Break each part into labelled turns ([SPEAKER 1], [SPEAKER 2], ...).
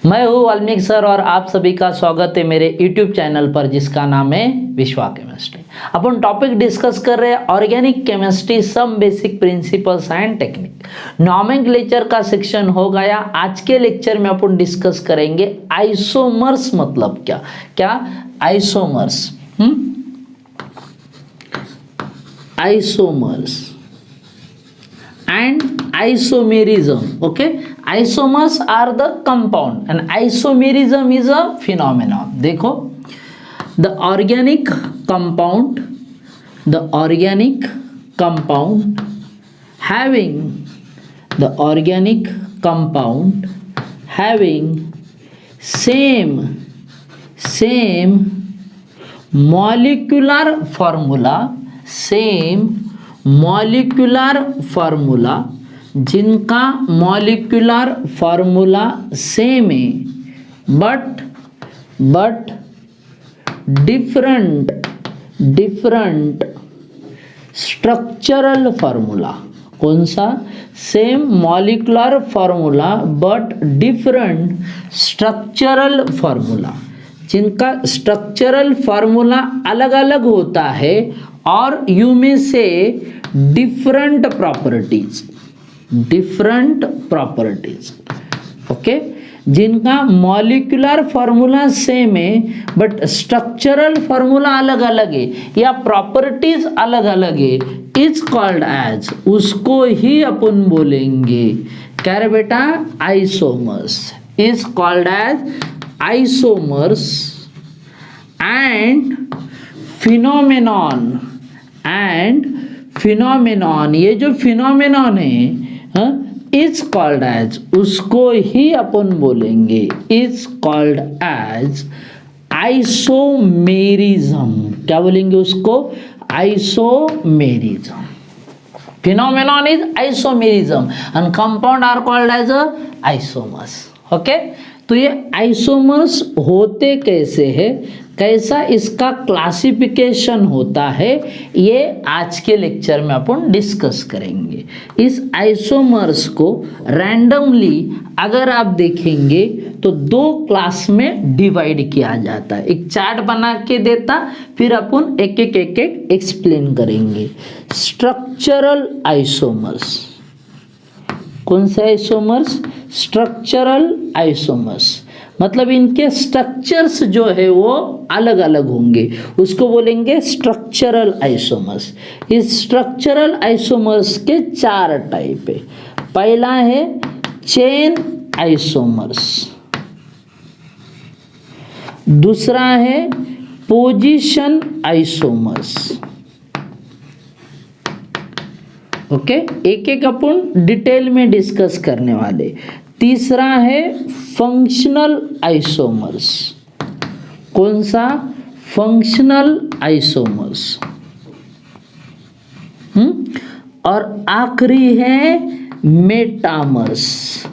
[SPEAKER 1] मैं हूँ वाल्मीकि सर और आप सभी का स्वागत है मेरे YouTube चैनल पर जिसका नाम है विश्वा केमिस्ट्री। अपन टॉपिक डिस्कस कर रहे हैं organic chemistry some basic principles and technique. Nomenclature का सेक्शन हो गया। आज के लेक्चर में अपन डिस्कस करेंगे आइसोमर्स मतलब क्या isomers. Isomers and isomerism. Okay, isomers are the compound and isomerism is a phenomenon. देखो, the organic compound having same molecular formula, जिनका मॉलिक्यूलर फार्मूला सेम है बट डिफरेंट स्ट्रक्चरल फार्मूला। कौन सा? Same molecular formula but different structural formula, जिनका structural formula अलग अलग होता है और यू में से डिफरेंट प्रॉपर्टीज। ओके, जिनका मॉलिक्यूलर फार्मूला सेम है बट स्ट्रक्चरल फार्मूला अलग अलग है या प्रॉपर्टीज अलग अलग है, इज कॉल्ड एज, उसको ही अपन बोलेंगे क्या रे बेटा? Isomers. Is called as isomers and phenomenon. ये जो फिनोमेनॉन है इज कॉल्ड एज, उसको ही अपन बोलेंगे इज कॉल्ड एज आइसोमेरिज्म। क्या बोलेंगे उसको? Isomerism. Phenomenon is isomerism and compound are called as isomers. Okay, तो ये आइसोमर्स होते कैसे है, कैसा इसका क्लासिफिकेशन होता है, ये आज के लेक्चर में अपन डिस्कस करेंगे। इस आइसोमर्स को रैंडमली अगर आप देखेंगे तो दो क्लास में डिवाइड किया जाता है। एक चार्ट बना के देता, फिर अपन एक एक एक्सप्लेन करेंगे। Structural isomers. कौन से आइसोमर्स? स्ट्रक्चरल आइसोमर्स, मतलब इनके स्ट्रक्चर्स जो है वो अलग अलग होंगे, उसको बोलेंगे स्ट्रक्चरल आइसोमर्स। इस स्ट्रक्चरल आइसोमर्स के चार टाइप है। पहला है चेन आइसोमर्स, दूसरा है पोजीशन आइसोमर्स। ओके, एक एक अपन डिटेल में डिस्कस करने वाले। तीसरा है फंक्शनल आइसोमर्स। कौन सा? Functional isomers. और आखिरी है मेटामर्स।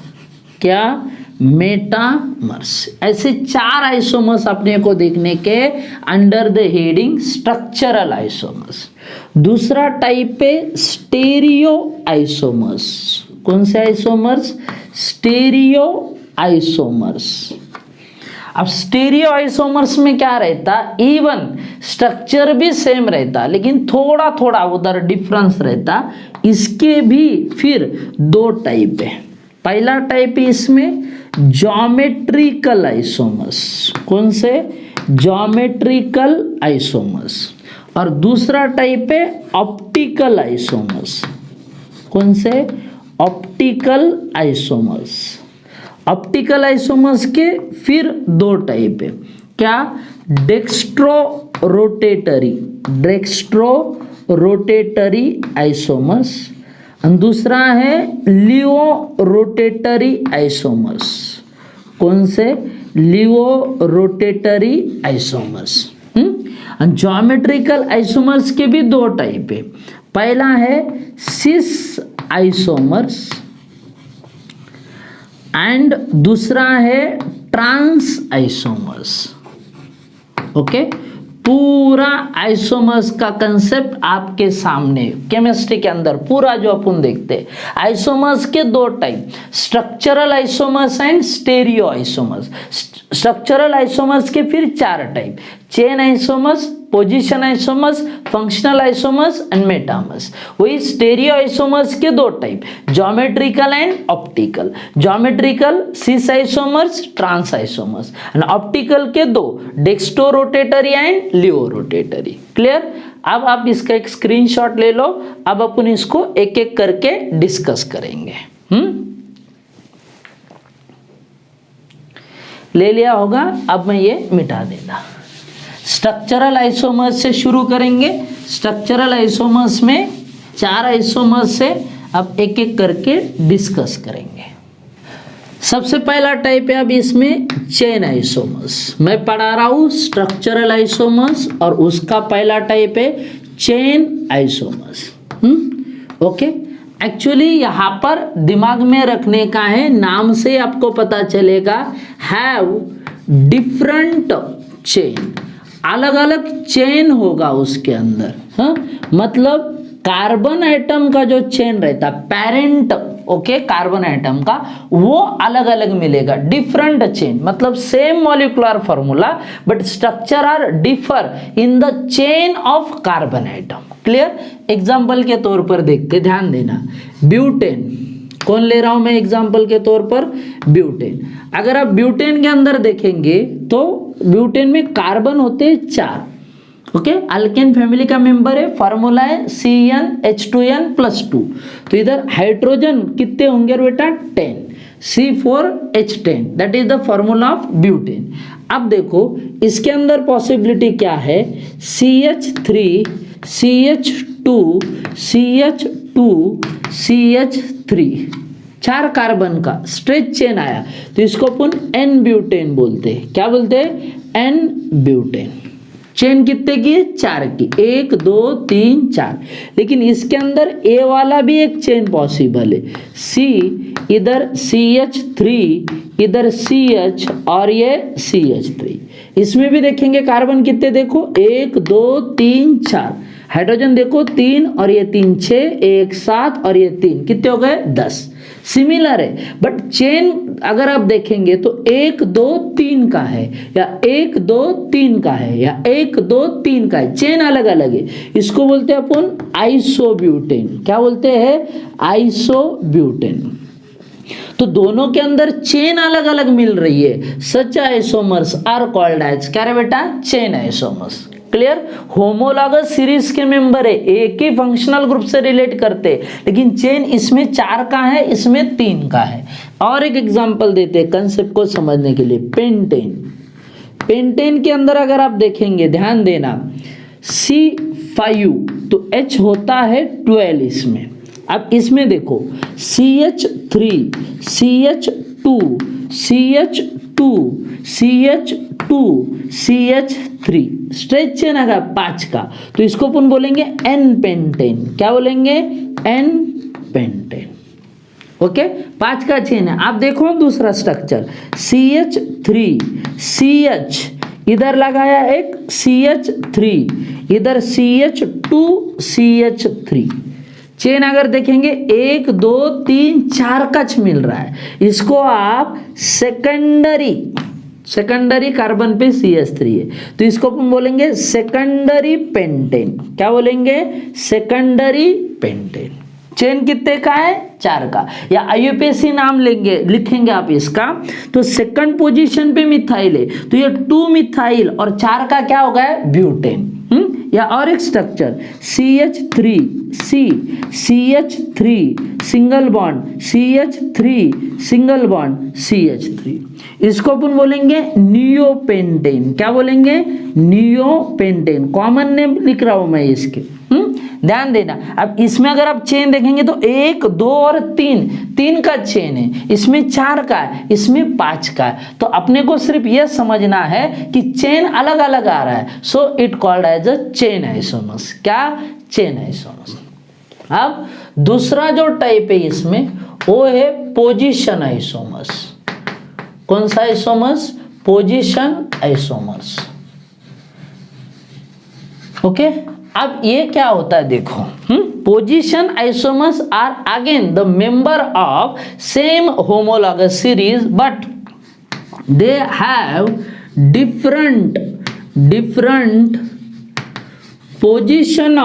[SPEAKER 1] क्या? मेटामर्स। ऐसे चार आइसोमर्स अपने को देखने के under the heading structural isomers. दूसरा टाइप है स्टेरियो आइसोमर्स। कौन से आइसोमर्स? Stereo isomers. अब स्टेरियो आइसोमर्स में क्या रहता? इवन स्ट्रक्चर भी सेम रहता लेकिन थोड़ा थोड़ा उधर डिफरेंस रहता। इसके भी फिर दो टाइप है। पहला टाइप है इसमें ज्योमेट्रिकल आइसोमर्स। कौन से? Geometrical isomers. और दूसरा टाइप है ऑप्टिकल आइसोमर्स। कौन से? Optical isomers. ऑप्टिकल आइसोमर्स के फिर दो टाइप है। क्या? डेक्स्ट्रो रोटेटरी आइसोमर्स और दूसरा है लियो रोटेटरी आइसोमर्स। कौन से? Levo rotatory isomers. Geometrical isomers के भी दो टाइप है। पहला है सिस आइसोमर्स एंड दूसरा है ट्रांस आइसोमर्स। ओके, पूरा आइसोमर्स का कंसेप्ट आपके सामने केमिस्ट्री के अंदर पूरा जो अपन देखते हैं। आइसोमर्स के दो type, structural isomers and stereo isomers. Structural isomers के फिर चार type, chain isomers, position isomers, functional isomers and metamers. वही स्टेरियो आइसोमर्स के दो type, geometrical and optical. Geometrical cis isomers, trans isomers, and optical के दो, डेक्स्टो rotatory and laevorotatory. Clear? अब आप इसका एक स्क्रीनशॉट ले लो, अब अपन इसको एक एक करके डिस्कस करेंगे। ले लिया होगा, अब मैं ये मिटा देना। स्ट्रक्चरल आइसोमर्स से शुरू करेंगे। स्ट्रक्चरल आइसोमर्स में चार आइसोमर्स से अब एक एक करके डिस्कस करेंगे। सबसे पहला टाइप है अब इसमें चेन आइसोमर्स। मैं पढ़ा रहा हूँ स्ट्रक्चरल आइसोमर्स और उसका पहला टाइप है चेन आइसोमर्स। ओके, एक्चुअली यहाँ पर दिमाग में रखने का है, नाम से आपको पता चलेगा, हैव डिफरेंट चेन, अलग अलग चेन होगा उसके अंदर। हाँ, मतलब कार्बन एटम का जो चेन रहता है पेरेंट, ओके, कार्बन एटम का, वो अलग अलग मिलेगा, डिफरेंट चेन, मतलब same molecular formula but structure are differ in the chain of carbon atom. Clear? Example के तौर पर देखते, ध्यान देना। ब्यूटेन, कौन ले रहा हूं मैं एग्जाम्पल के तौर पर? ब्यूटेन। अगर आप ब्यूटेन के अंदर देखेंगे तो ब्यूटेन में कार्बन होते हैं चार। ओके, अल्केन फैमिली का मेंबर है, फार्मूला है CnH2n+2। तो इधर हाइड्रोजन कितने होंगे बेटा? 10, C4H10, that is the formula of butane. अब देखो इसके अंदर पॉसिबिलिटी क्या है, CH3, CH2, CH2, CH3, चार कार्बन का स्ट्रेच चेन आया, तो इसको अपन एन ब्यूटेन बोलते हैं। क्या बोलते हैं? N butane. चेन कितने की है? चार की, 1 2 3 4। लेकिन इसके अंदर ए वाला भी एक चेन पॉसिबल है, C, इधर CH3, इधर CH और ये CH3। इसमें भी देखेंगे कार्बन कितने, देखो 1 2 3 4, हाइड्रोजन देखो 3 और ये 3 6, 1 7 और ये 3, कितने हो गए? 10। सिमिलर है, बट चेन अगर आप देखेंगे तो 1 2 3 का है, या 1 2 3 का है, या 1 2 3 का है, चेन अलग अलग है। इसको बोलते हैं अपन आइसोब्यूटेन। क्या बोलते हैं? आइसोब्यूटेन। तो दोनों के अंदर चेन अलग अलग मिल रही है। सच आइसोमर्स आर कॉल्ड एज, क्या रे बेटा? Chain isomers. Clear? Homologous series के मेंबर है, एक ही फंक्शनल ग्रुप से रिलेट करते, लेकिन चेन इसमें 4 का है, इसमें 3 का है। और एक एग्जांपल देते हैं कंसेप्ट को समझने के लिए, पेंटेन। पेंटेन के अंदर अगर आप देखेंगे, ध्यान देना, C5 तो H होता है 12 इसमें। अब इसमें देखो CH3, CH2, CH2, CH2, CH3, stretch chain आएगा 5 का, तो इसको अपन बोलेंगे एन पेंटेन। क्या बोलेंगे? N pentane. ओके, 5 का चेन है। आप देखो दूसरा स्ट्रक्चर, CH3, CH, इधर लगाया एक CH3, इधर CH2, CH3। चेन अगर देखेंगे 1 2 3 4 कच मिल रहा है, इसको आप सेकेंडरी कार्बन पे CH3 है, तो इसको अपन बोलेंगे सेकेंडरी पेंटेन। क्या बोलेंगे? Secondary pentane. चेन कितने का है? 4 का। या IUPAC नाम लेंगे, लिखेंगे आप इसका, तो सेकंड पोजीशन पे मिथाइल है, तो ये 2 मिथाइल और 4 का क्या होगा? ब्यूटेन। या और एक structure CH3, CH3 single bond, CH3 single bond, CH3, इसको अपन बोलेंगे नियोपेंटेन। क्या बोलेंगे? नियोपेंटेन। कॉमन नेम लिख रहा हूं मैं इसके, ध्यान देना। अब इसमें अगर आप चेन देखेंगे तो 1 2 और 3 का चेन है, इसमें 4 का है, इसमें 5 का है। तो अपने को सिर्फ यह समझना है कि चेन अलग अलग आ रहा है, so it called as a chain isomers. क्या? Chain isomers. अब दूसरा जो टाइप है इसमें, वो है पोजीशन आइसोमर्स। कौन सा आइसोमर्स? Position isomers. ओके अब ये क्या होता है देखो, position isomers are again the member of same homologous series but they have different position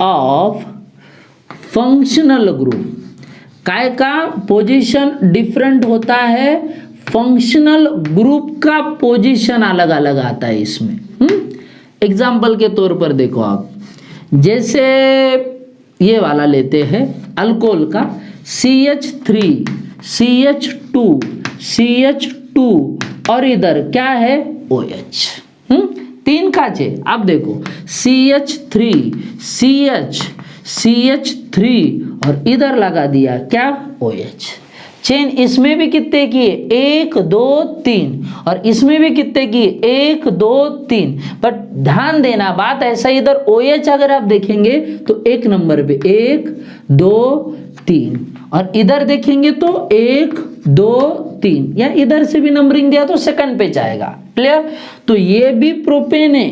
[SPEAKER 1] of functional group. काय का पोजीशन डिफरेंट होता है, फंक्शनल ग्रुप का पोजीशन अलग अलग आता है इसमें. एग्जाम्पल के तौर पर देखो आप, जैसे ये वाला लेते हैं अल्कोहल का CH3 CH2 CH2 और इधर क्या है OH. तीन काचे आप देखो CH3 CH3 और इधर लगा दिया क्या OH. चेन इसमें भी कितने किए 1 2 3 और इसमें भी कितने किए 1 2 3. बट ध्यान देना बात ऐसा, इधर OH अगर आप देखेंगे तो एक नंबर पे 1 2 3 और इधर देखेंगे तो 1 2 3 या इधर से भी नंबरिंग दिया तो सेकंड पे जाएगा. क्लियर. तो ये भी प्रोपेन है,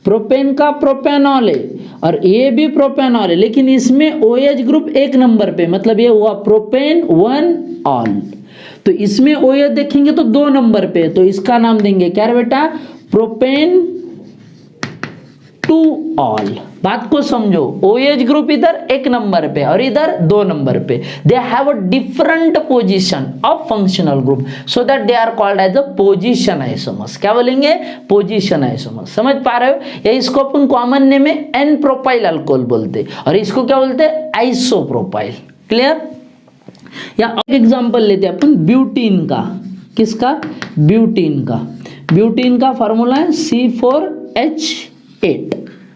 [SPEAKER 1] प्रोपेन का प्रोपेनॉल है और ये भी प्रोपेनॉल है, लेकिन इसमें OH ग्रुप एक नंबर पे, मतलब ये हुआ प्रोपेन 1 ऑल. तो इसमें OH देखेंगे तो 2 नंबर पे, तो इसका नाम देंगे क्या बेटा प्रोपेन 2 ऑल. बात को समझो, OH ग्रुप इधर एक नंबर पे और इधर 2 नंबर पे. They have a different position of functional group so that they are called as a position isomers. क्या बोलेंगे पोजीशन आइसोमर्स. समझ पा रहे हो. या इसको अपन कॉमन नेम में एन प्रोपाइल अल्कोहल बोलते और इसको क्या बोलते हैं आइसोप्रोपाइल. क्लियर. या एग्जांपल लेते हैं अपन ब्यूटीन का. किसका ब्यूटीन का. ब्यूटीन का फॉर्मूला है C4H8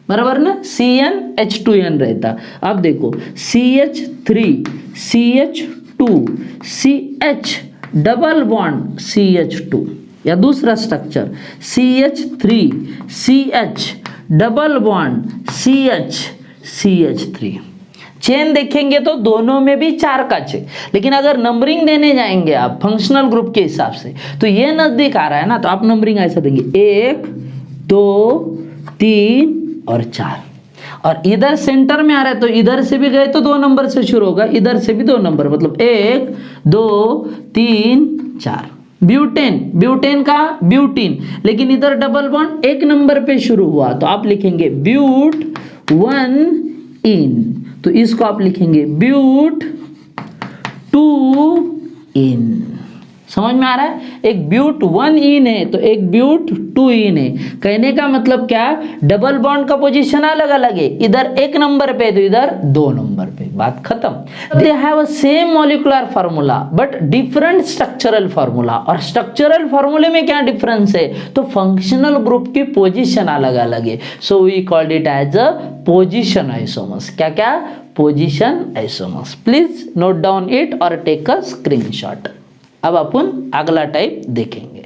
[SPEAKER 1] बराबर ना, CnH2n रहता. अब देखो CH3 CH2 CH double bond CH2 या दूसरा structure CH3 CH double bond CH3. Chain देखेंगे तो दोनों में भी 4 काच है, लेकिन अगर नंबरिंग देने जाएंगे आप फंक्शनल ग्रुप के हिसाब से तो ये नजदीक आ रहा है ना, तो आप नंबरिंग ऐसा देंगे 1 2 3 और 4 और इधर सेंटर में आ रहा है तो इधर से भी गए तो 2 नंबर से शुरू होगा, इधर से भी 2 नंबर, मतलब 1 2 3 4. ब्यूटेन का ब्यूटीन, लेकिन इधर डबल बॉन्ड एक नंबर पे शुरू हुआ तो आप लिखेंगे ब्यूट 1 इन, तो इसको आप लिखेंगे ब्यूट 2 इन. समझ में आ रहा है. एक ब्यूट 1 इन है तो एक ब्यूट 2 इन है. कहने का मतलब क्या, डबल बॉन्ड का पोजीशन अलग अलग है, इधर एक नंबर पे तो इधर 2 नंबर पे. बात खत्म. दे have a same molecular formula but different structural formula. और स्ट्रक्चरल फार्मूले में क्या डिफरेंस है, तो फंक्शनल ग्रुप की पोजीशन अलग अलग है. So we called it as a position isomers. क्या क्या position isomers. Please note down it और टेक अ स्क्रीनशॉट. अब अपन अगला टाइप देखेंगे.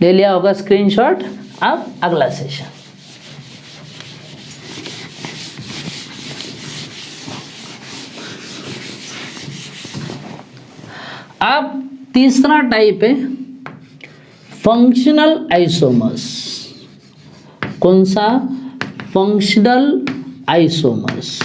[SPEAKER 1] ले लिया होगा स्क्रीनशॉट. अब अगला सेशन. अब तीसरा टाइप है फंक्शनल आइसोमर्स. कौन सा, फंक्शनल आइसोमर्स.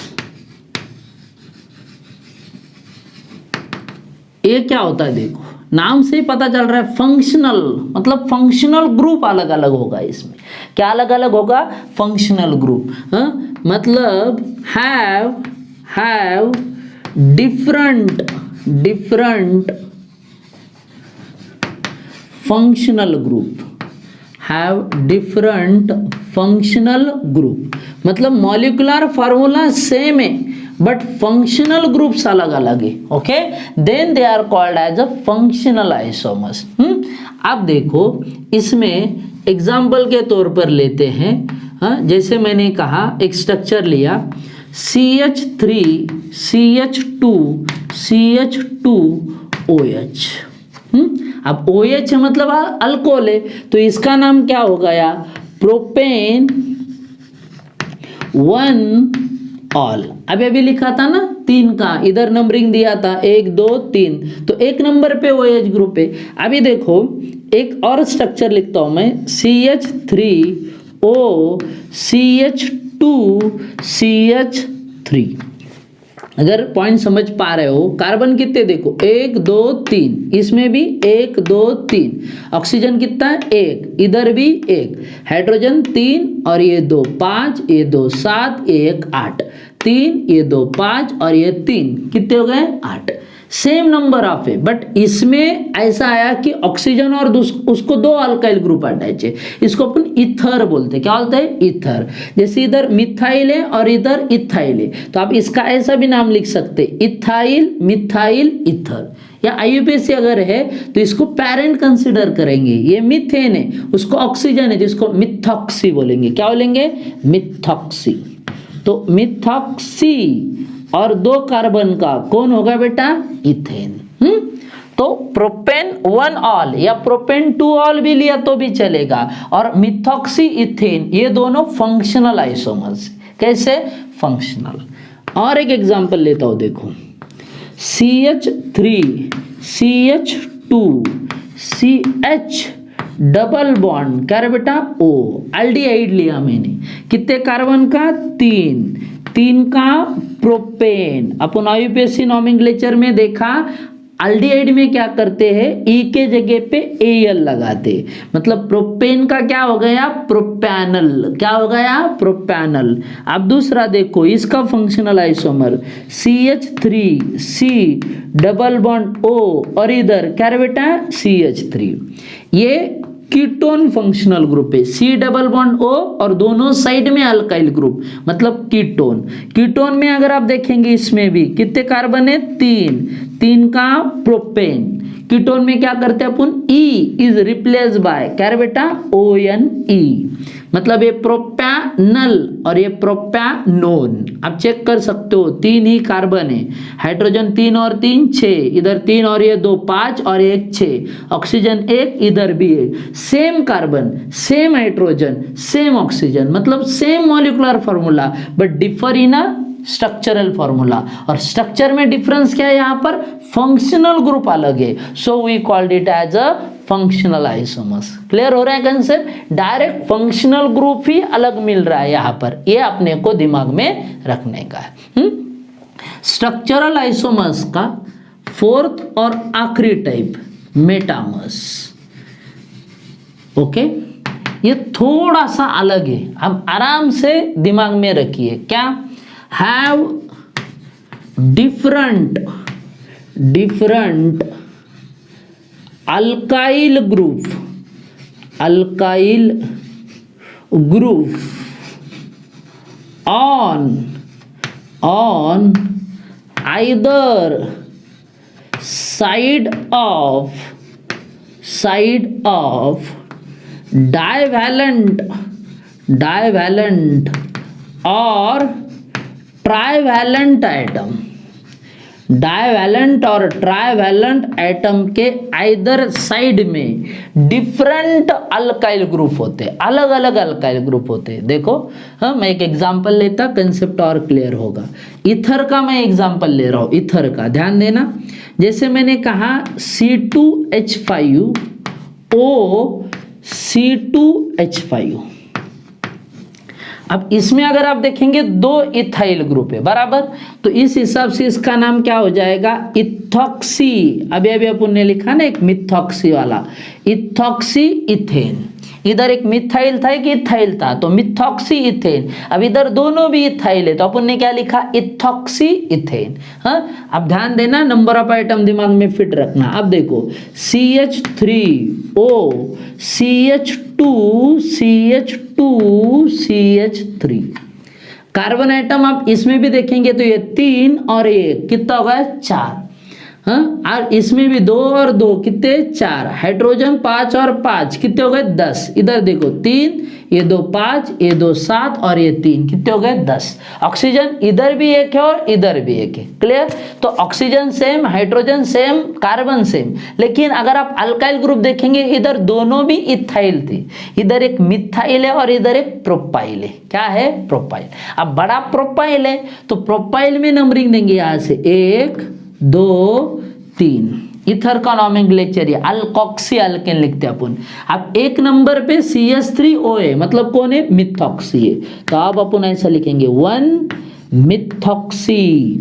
[SPEAKER 1] ये क्या होता है देखो, नाम से ही पता चल रहा है फंक्शनल, मतलब फंक्शनल ग्रुप अलग अलग होगा. इसमें क्या अलग अलग होगा, फंक्शनल ग्रुप. मतलब have different functional group. Have different functional group मतलब मॉलिक्यूलर फार्मूला सेम है बट फंक्शनल ग्रुप्स अलग अलग है. Okay, then they are called as a functional isomers. अब देखो इसमें एग्जाम्पल के तौर पर लेते हैं. जैसे मैंने कहा एक स्ट्रक्चर लिया CH3 CH2 CH2 OH. अब OH है मतलब अल्कोहल है तो इसका नाम क्या हो गया, प्रोपेन 1 ऑल। अभी लिखा था ना 3 का, इधर नंबरिंग दिया था 1 2 3, तो 1 नंबर पे वो एज ग्रुप है। अभी देखो एक और स्ट्रक्चर लिखता हूं मैं, CH3O CH2 CH3। अगर पॉइंट समझ पा रहे हो, कार्बन कितने देखो 1 2 3, इसमें भी 1 2 3, ऑक्सीजन कितना है 1, इधर भी 1, हाइड्रोजन 3 और ये 2 5, ये 2 7, ये 1 8, 3 ये 2 5 और ये 3, कितने हो गए 8, सेम नंबर ऑफ है। बट इसमें ऐसा आया कि ऑक्सीजन और उसको 2 अल्काइल ग्रुप अटैच है, इसको अपन ईथर बोलते हैं। क्या बोलते हैं ईथर। जैसे इधर मिथाइल है और इधर इथाइल है, तो आप इसका ऐसा भी नाम लिख सकते हैं, इथाइल मिथाइल ईथर। या IUPAC अगर है तो इसको पेरेंट कंसीडर करेंगे। ये मीथेन है, उसको ऑक्सीजन है, जिसको मिथॉक्सी बोलेंगे। क्या बोलेंगे मिथॉक्सी। तो मिथॉक्सी और 2 कार्बन का कौन होगा बेटा इथेन। तो प्रोपेन 1 ऑल या प्रोपेन 2 ऑल भी लिया तो भी चलेगा, और मिथॉक्सी इथेन ये दोनों फंक्शनल आइसोमर्स। कैसे फंक्शनल। और एक एग्जांपल लेता हूं, देखो CH3 CH2 CH double bond क्या बेटा O, एल्डिहाइड लिया मैंने, कितने कार्बन का 3 का प्रोपेन। अपन IUPAC नॉमेनक्लेचर में देखा एल्डिहाइड में क्या करते हैं, E के जगह पे Al लगाते, मतलब प्रोपेन का क्या हो गया प्रोपैनल। क्या हो गया प्रोपैनल। अब दूसरा देखो इसका functional isomer CH3 C double bond O और इधर क्या है बेटा CH3, ये कीटोन फंक्शनल ग्रुप है, C डबल बॉन्ड O और दोनों साइड में अल्काइल ग्रुप, मतलब कीटोन। कीटोन में अगर आप देखेंगे इसमें भी कितने कार्बन है 3 का प्रोपेन। कीटोन में क्या करते हैं अपन E इज रिप्लेस बाय क्या है बेटा ONE, मतलब ये प्रोपैनल और ये प्रोपैनोन। आप चेक कर सकते हो 3 ही कार्बन है, हाइड्रोजन 3 और 3 6, इधर 3 और ये 2 5 और 1 6, ऑक्सीजन 1 इधर भी है, same carbon same hydrogen same oxygen, मतलब same molecular formula but differ in a structural formula. और स्ट्रक्चर में डिफरेंस क्या है यहाँ पर, फंक्शनल ग्रुप अलग है, so we called it as a functional isomers. Clear हो रहा है कंसेप्ट। डायरेक्ट फंक्शनल ग्रुप ही अलग मिल रहा है यहाँ पर, ये अपने को दिमाग में रखने का है। स्ट्रक्चरल आइसोमर्स का 4th और आखिरी टाइप मेटामर्स। ओके, ये थोड़ा सा अलग है, अब आराम से दिमाग में रखिए। क्या have different alkyl group on either side of divalent or trivalent atom. Divalent और ट्राइवैलेंट एटम के आइदर साइड में डिफरेंट अल्काइल ग्रुप होते हैं, अलग अलग अल्काइल ग्रुप होते हैं। देखो हाँ, मैं एक एग्जांपल लेता, कंसेप्ट और क्लियर होगा। ईथर का मैं एग्जांपल ले रहा हूँ, ईथर का ध्यान देना। जैसे मैंने कहा C2H5O C2H5। अब इसमें अगर आप देखेंगे 2 इथाइल ग्रुप है बराबर, तो इस हिसाब से इसका नाम क्या हो जाएगा इथॉक्सी। अभी अपन ने लिखा ना एक मिथॉक्सी वाला, इथॉक्सी इथेन। इधर एक मिथाइल था कि इथाइल था, तो मिथॉक्सी इथेन। अब इधर दोनों भी इथाइल है, तो अपन ने क्या लिखा इथॉक्सी इथेन। हाँ, अब ध्यान देना, नंबर ऑफ आइटम दिमाग में फिट रखना। अब देखो CH3O CH2 CH2 CH3 carbon atom. आप इसमें भी देखेंगे तो ये 3 और 1 कितना होगा 4। हाँ, और इसमें भी 2 और 2 कितने 4, हाइड्रोजन 5 और 5 कितने हो गए 10, इधर देखो 3, ये 2 5, ये 2 7 और ये 3 कितने हो गए 10। ऑक्सीजन इधर भी एक है और इधर भी एक है, क्लियर। तो oxygen same, hydrogen same, carbon same, लेकिन अगर आप अल्काइल ग्रुप देखेंगे इधर दोनों भी इथाइल थे, इधर एक मिथाइल है और इधर एक प्रोपाइल है। क्या है प्रोपाइल। अब बड़ा प्रोपाइल है तो प्रोपाइल में नंबरिंग देंगे यहां से 1 2 3, इथर का नॉमेनक्लेचर है अल्कोक्सी अल्केन लिखते हैं अपन। अब एक नंबर पे CH3OA मतलब कौन है मिथॉक्सी है, तो अब अपन ऐसा लिखेंगे 1 मिथॉक्सी,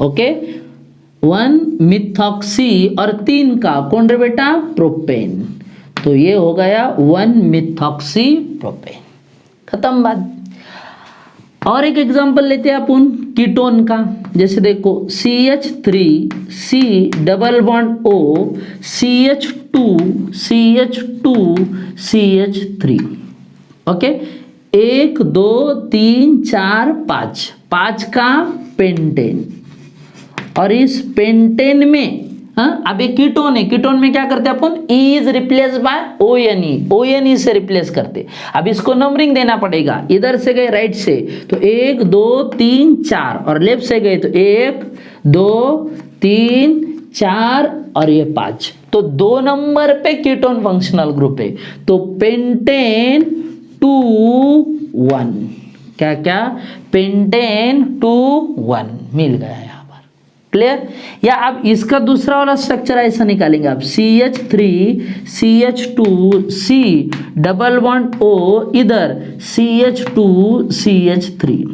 [SPEAKER 1] ओके 1 मिथॉक्सी, और 3 का कौन रे बेटा प्रोपेन, तो ये हो गया 1 मिथॉक्सी प्रोपेन, खत्म बात। और एक एग्जांपल लेते हैं अपन कीटोन का, जैसे देखो CH3C double bond O CH2CH2CH3, okay 1 2 3 4 5, 5 का पेंटेन, और इस पेंटेन में हाँ, अब एक कीटोन है, कीटोन में क्या करते हैं अपन E is replace by ONE से रिप्लेस करते। अब इसको नंबरिंग देना पड़ेगा, इधर से गए राइट से तो 1 2 3 4, और लेफ्ट से गए तो 1 2 3 4 और ये 5, तो 2 नंबर पे कीटोन फंक्शनल ग्रुप है, तो पेंटेन 2 1, क्या क्या पेंटेन 2 1 मिल गया है, क्लियर। या अब इसका दूसरा वाला स्ट्रक्चर ऐसा निकालेंगे आप CH3 CH2C double bond O इधर CH2 CH3।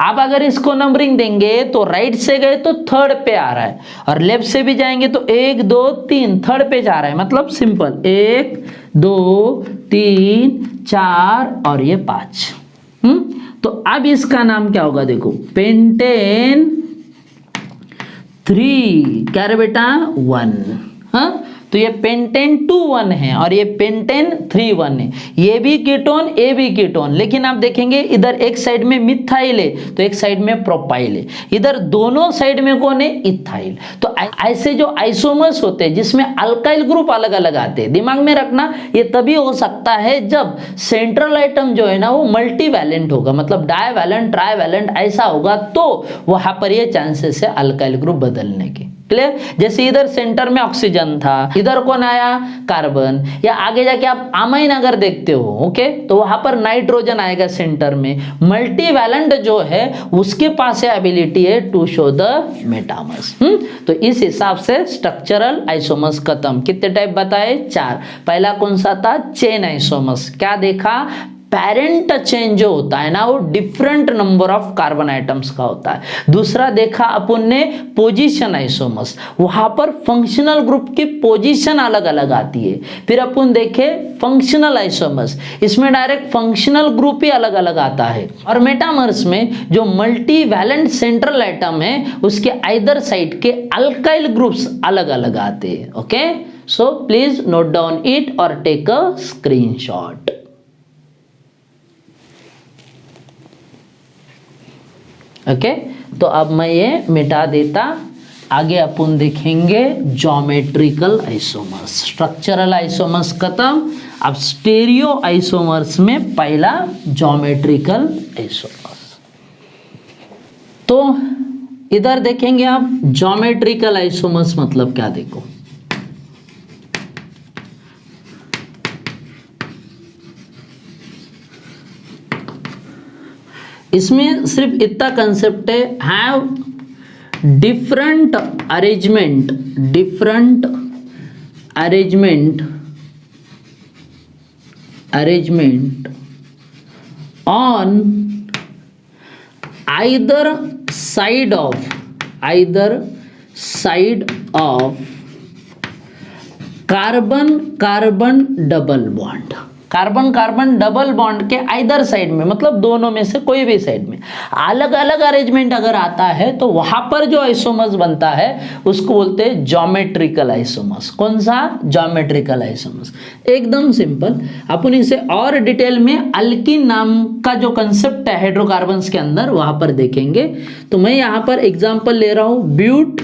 [SPEAKER 1] अब अगर इसको नंबरिंग देंगे तो राइट से गए तो थर्ड पे आ रहा है, और लेफ्ट से भी जाएंगे तो 1 2 3 थर्ड पे जा रहा है, मतलब सिंपल 1 2 3 4 और ये 5। तो अब इसका नाम क्या होगा देखो पेंटेन 3, क्या रे बेटा 1, हाँ तो ये पेंटेन 2 1 है और ये पेंटेन 3 1 है, ये भी कीटोन ये भी कीटोन, लेकिन आप देखेंगे इधर एक साइड में मिथाइल है तो एक साइड में प्रोपाइल है, इधर दोनों साइड में कौन है इथाइल। तो ऐसे जो आइसोमर्स होते हैं जिसमें अल्काइल ग्रुप अलग अलग आते हैं, दिमाग में रखना ये तभी हो सकता है जब सेंट्रल आइटम जो है ना वो मल्टीवैलेंट होगा, मतलब डाइवैलेंट ट्राइवैलेंट ऐसा होगा, तो वहां पर ये चांसेस है अल्काइल ग्रुप बदलने के, क्लियर। जैसे इधर सेंटर में ऑक्सीजन था, इधर कौन आया कार्बन, या आगे जाके आप अमाइन अगर देखते हो ओके तो वहां पर नाइट्रोजन आएगा सेंटर में। मल्टीवैलेंट जो है उसके पास एबिलिटी है टू शो द मेटामर्स। तो इस हिसाब से स्ट्रक्चरल आइसोमर्स खत्म। कितने टाइप बताए 4। पहला कौन सा था चेन आइसोमर्स, क्या देखा पेरेंट चेन जो होता है ना वो different number of carbon atoms का होता है। दूसरा देखा अपन ने पोजीशन आइसोमर्स, वहां पर फंक्शनल ग्रुप की पोजीशन अलग अलग आती है। फिर अपन देखे फंक्शनल आइसोमर्स, इसमें डायरेक्ट फंक्शनल ग्रुप ही अलग अलग आता है। और मेटामर्स में जो मल्टीवैलेंट सेंट्रल आइटम है उसके आइदर साइड के अल्काइल ग्रुप्स अलग अलग आते हैं। Okay, so please note down it और टेक अ स्क्रीनशॉट। ओके तो अब मैं ये मिटा देता, आगे अपन देखेंगे ज्योमेट्रिकल आइसोमर्स। स्ट्रक्चरल आइसोमर्स खत्म, अब स्टेरियो आइसोमर्स में पहला ज्योमेट्रिकल आइसोमर्स। तो इधर देखेंगे आप ज्योमेट्रिकल आइसोमर्स मतलब क्या, देखो इसमें सिर्फ इतना कंसेप्ट है, have different arrangement on either side of carbon double bond, carbon double bond के आइदर साइड में, मतलब दोनों में से कोई भी साइड में अलग अलग अरेंजमेंट अगर आता है तो वहां पर जो आइसोमर्स बनता है उसको बोलते हैं ज्योमेट्रिकल आइसोमर्स। कौन सा ज्योमेट्रिकल आइसोमर्स, एकदम सिंपल। अपन इसे और डिटेल में अल्कीन नाम का जो कंसेप्ट है हाइड्रोकार्बन्स के अंदर वहां पर देखेंगे। तो मैं यहां पर एग्जांपल ले रहा हूं ब्यूट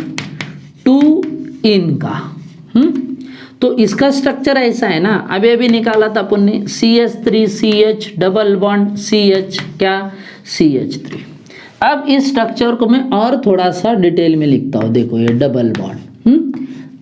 [SPEAKER 1] टू इन का। तो इसका स्ट्रक्चर ऐसा है ना, अभी अभी निकाला था अपन ने, CH3CH डबल बॉन्ड CH क्या CH3। अब इस स्ट्रक्चर को मैं और थोड़ा सा डिटेल में लिखता हूँ। देखो ये डबल बॉन्ड,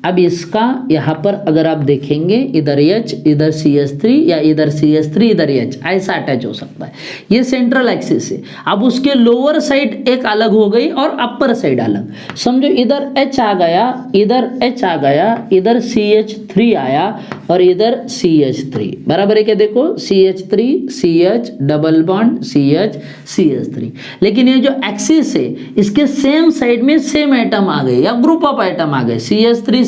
[SPEAKER 1] अब इसका यहाँ पर अगर आप देखेंगे इधर H इधर CH3 या इधर CH3 इधर H ऐसा अटैच हो सकता है। ये सेंट्रल एक्सिस है। अब उसके लोअर साइड एक अलग हो गई और अपर साइड अलग। समझो इधर H आ गया, इधर H आ गया, इधर CH3 आया और इधर CH3 बराबर है क्या? देखो CH3 CH double bond CH CH3। लेकिन ये जो एक्सिस है इसके सेम साइड में सेम एटम आ गए या ग्रुप ऑफ एटम आ गए, CH3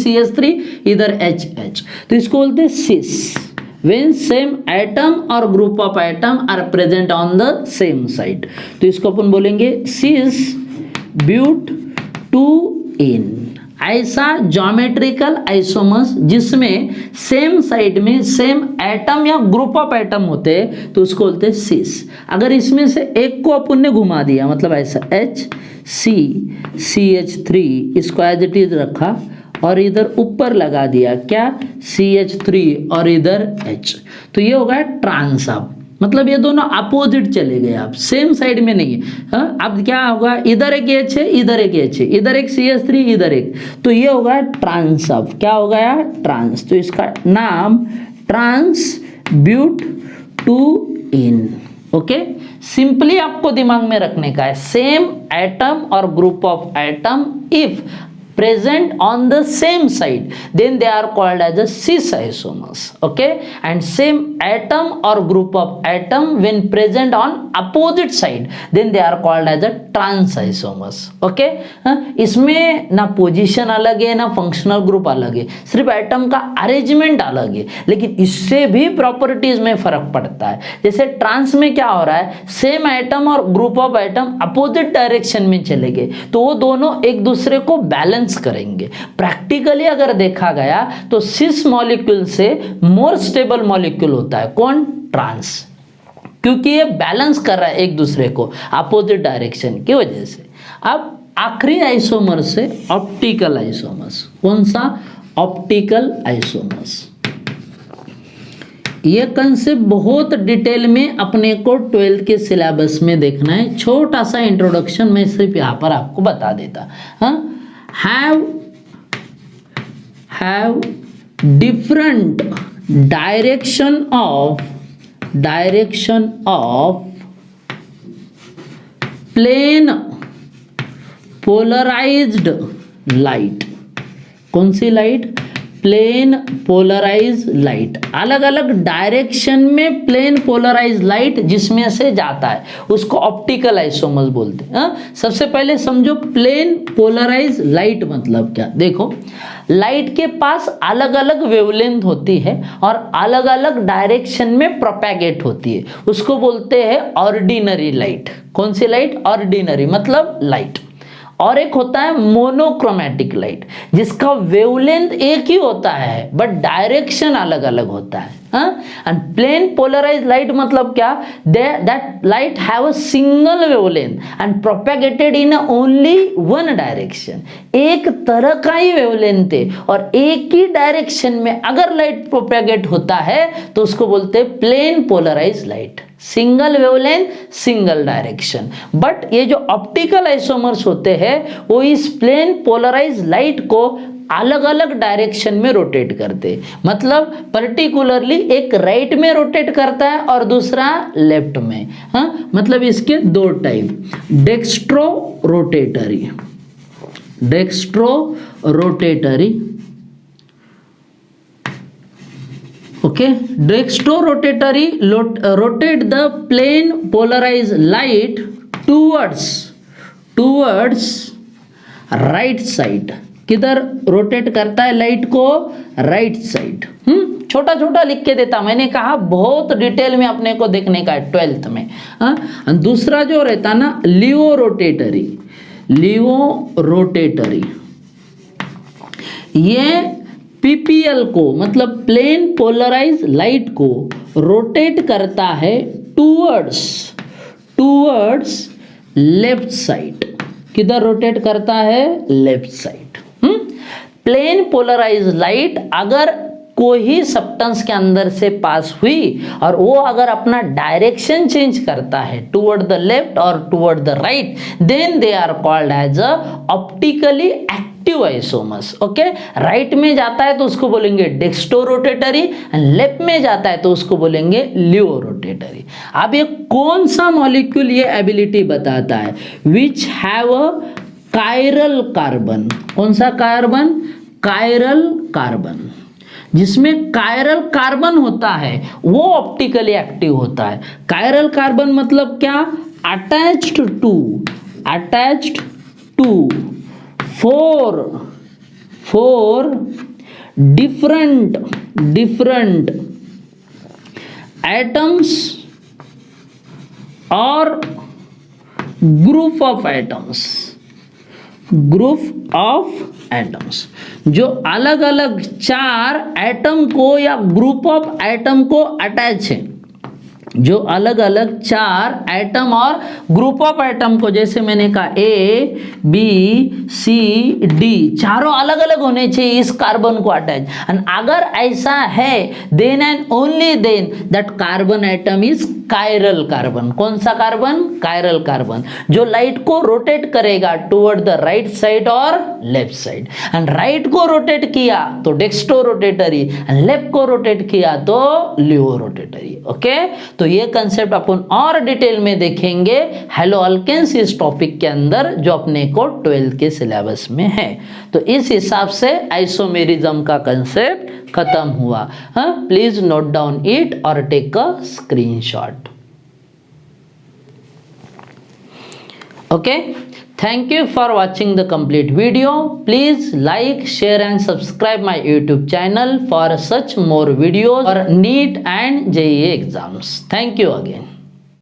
[SPEAKER 1] इधर HH, तो इसको बोलते हैं सिस। when same atom और group of atom are present on the same side, तो इसको अपन बोलेंगे cis but 2in। ऐसा ज्योमेट्रिकल आइसोमर्स जिसमें सेम साइड में सेम एटम या ग्रुप ऑफ एटम होते हैं तो उसको बोलते हैं सिस। अगर इसमें से एक को अपन ने घुमा दिया, मतलब ऐसा HCCH3 इसको एज इट इज रखा और इधर ऊपर लगा दिया क्या CH3 और इधर H, तो ये होगा ट्रांस अप। मतलब ये दोनों अपोजिट चले गए, आप सेम साइड में नहीं है। हाँ, अब क्या होगा, इधर एक H है, इधर एक H है, इधर एक CH3 इधर एक, तो ये होगा ट्रांस अप। क्या हो गया? ट्रांस। तो इसका नाम ट्रांसब्यूट टू इन। ओके, सिंपली आपको दिमाग में रखने का है, सेम एटम और group of atom if present on the same side then they are called as a cis isomers, okay, and same atom or group of atom when present on opposite side then they are called as a trans isomers, okay। इसमें ना position अलग है ना functional group अलग है, सिर्फ atom का arrangement अलग है, लेकिन इससे भी प्रॉपर्टीज में फर्क पड़ता है। जैसे ट्रांस में क्या हो रहा है, सेम एटम और group of atom opposite direction में चले गए तो वो दोनों एक दूसरे को बैलेंस करेंगे। प्रैक्टिकली अगर देखा गया तो सिस मॉलिक्यूल से मोर स्टेबल मॉलिक्यूल होता है कौन? ट्रांस, क्योंकि ये बैलेंस कर रहा है एक दूसरे को अपोजिट डायरेक्शन की वजह से। अब आखिरी आइसोमर से ऑप्टिकल आइसोमर्स। कौन सा? Optical isomers. ये कंसेप्ट बहुत डिटेल में अपने को 12th के सिलेबस में देखना है। छोटा सा इंट्रोडक्शन मैं सिर्फ यहाँ पर आपको बता देता। हाँ, have different direction of plane polarized light। कौन सी लाइट? Plane polarise light. अलग अलग डायरेक्शन में प्लेन पोलराइज लाइट जिसमें से जाता है उसको ऑप्टिकल आइसोमर्स बोलते हैं। सबसे पहले समझो प्लेन पोलराइज लाइट मतलब क्या। देखो, लाइट के पास अलग अलग वेवलेंथ होती है और अलग अलग डायरेक्शन में प्रोपैगेट होती है, उसको बोलते हैं ऑर्डिनरी लाइट। कौन सी लाइट? ऑर्डिनरी मतलब लाइट। और एक होता है मोनोक्रोमैटिक लाइट जिसका वेवलेंथ एक ही होता है बट डायरेक्शन अलग अलग होता है। एंड प्लेन पोलराइज लाइट मतलब क्या? That light have a single wavelength and propagated in only one direction. एक तरह का ही वेवलेंथ है और एक ही डायरेक्शन में अगर लाइट प्रोपेगेट होता है तो उसको बोलते हैं plane polarise light. Single wavelength, single direction. But ये जो ऑप्टिकल आइसोमर्स होते हैं वो इस प्लेन पोलराइज लाइट को अलग अलग डायरेक्शन में रोटेट करते हैं। मतलब पर्टिकुलरली एक राइट में रोटेट करता है और दूसरा लेफ्ट में। हाँ, मतलब इसके दो type, dextro rotatory. Okay, dextrorotatory rotate the plane polarized light towards right side। किधर रोटेट करता है लाइट को? Right side. छोटा छोटा लिख के देता, मैंने कहा बहुत डिटेल में अपने को देखने का है 12th में। दूसरा जो रहता ना लियो रोटेटरी, ये पीपीएल को मतलब प्लेन पोलराइज लाइट को रोटेट करता है टूवर्ड्स लेफ्ट साइड। किधर रोटेट करता है? Left side. Plane polarise light अगर कोई सब्सटेंस के अंदर से पास हुई और वो अगर अपना डायरेक्शन चेंज करता है टुवर्ड द लेफ्ट और toward the right, then they are called as a optically active isomers. Okay, right में जाता है तो उसको बोलेंगे डेक्स्टो रोटेटरी, एंड लेफ्ट में जाता है तो उसको बोलेंगे लियो रोटेटरी। अब ये कौन सा मॉलिक्यूल ये एबिलिटी बताता है? Which have a chiral carbon. कौन सा कार्बन? Chiral carbon. जिसमें कायरल कार्बन होता है वो ऑप्टिकली एक्टिव होता है। कायरल कार्बन मतलब क्या? Attached to four different atoms और ग्रुप ऑफ एटम्स, जो अलग अलग चार एटम को या ग्रुप ऑफ एटम को अटैच है, जो अलग अलग चार एटम और ग्रुप ऑफ एटम को, जैसे मैंने कहा ए बी सी डी, चारों अलग अलग होने चाहिए इस कार्बन को अटैच। एंड अगर ऐसा है then and only then that carbon atom is chiral carbon. कौन सा कार्बन? कायरल कार्बन, जो लाइट को रोटेट करेगा टुवर्ड द राइट साइड और लेफ्ट साइड। एंड राइट को रोटेट किया तो डेक्स्टो रोटेटरी, एंड लेफ्ट को रोटेट किया तो लियो रोटेटरी। ओके, तो ये कंसेप्ट अपन और डिटेल में देखेंगे हेलो अल्केन्स इस टॉपिक के अंदर, जो अपने को 12th के सिलेबस में है। तो इस हिसाब से आइसोमेरिज्म का कंसेप्ट खत्म हुआ। प्लीज नोट डाउन इट और take a screenshot. Okay, thank you for watching the complete video. Please like, share and subscribe my YouTube channel for such more videos for NEET and JEE exams. Thank you again.